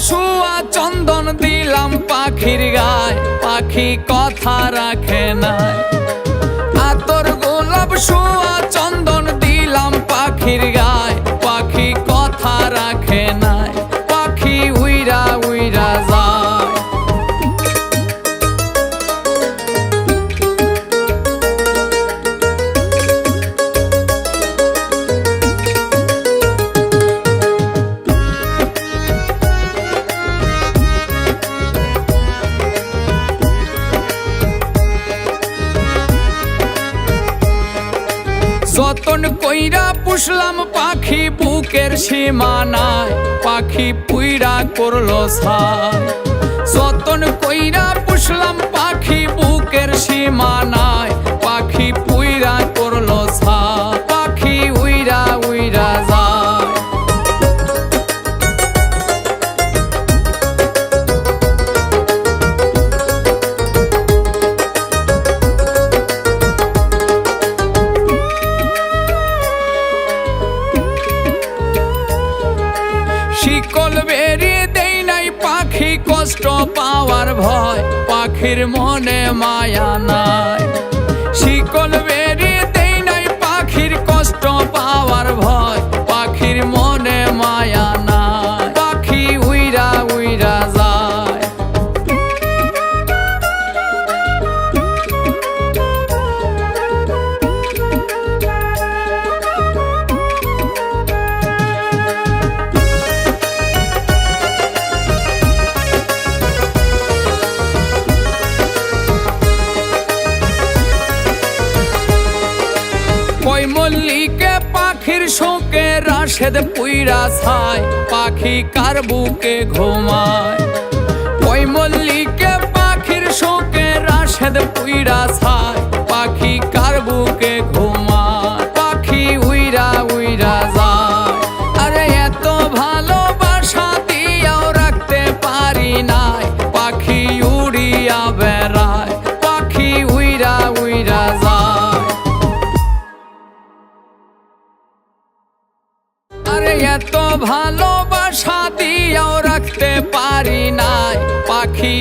শুয়া চন্দন দিলাম পাখির গায়, পাখি কথা রাখে নাই। আতর গোলাপ শুয়া চন্দন দিলাম পাখির গায়, পাখি কথা রাখে নাই। পাখি উইরা উইরা যায়। যতন কইরা পুষলাম পাখি বুকের সীমানায়, পাখি পুইরা করলো ছাই। যতন কইরা পুষলাম পাখি বুকের সীমানায়, পাখি পুইরা করলো ছাই। পাখি উইরা উইরা যায়। শিকল বেরিয়ে দেই নাই পাখি কষ্ট পাওয়ার ভয়, পাখির মনে মায়া নাই। শিকল বেরিয়ে দেই নাই পাখির কষ্ট পাওয়ার ভয়, পাখির মনে মায়া নাই। পাখি উইরা উইরা যায়। কই মল্লিকে পাখির শোকে রাশেদ পুইরা ছাই, পাখি কার বুকে ঘুমায়। কই মল্লিকে পাখির শোকে রাশেদ পুইরা ছাই, পাখি কার বুকে ঘুমায়। পাখি উইরা উইরা যায়। আরে এত ভালোবাসা দিয়াও রাখতে পারি নাই, পাখি উড়িয়া বেড়ায়। পাখি উইরা উইরা যায়। আরে এত ভালোবাসা দিয়াও রাখতে পারি নাই, পাখি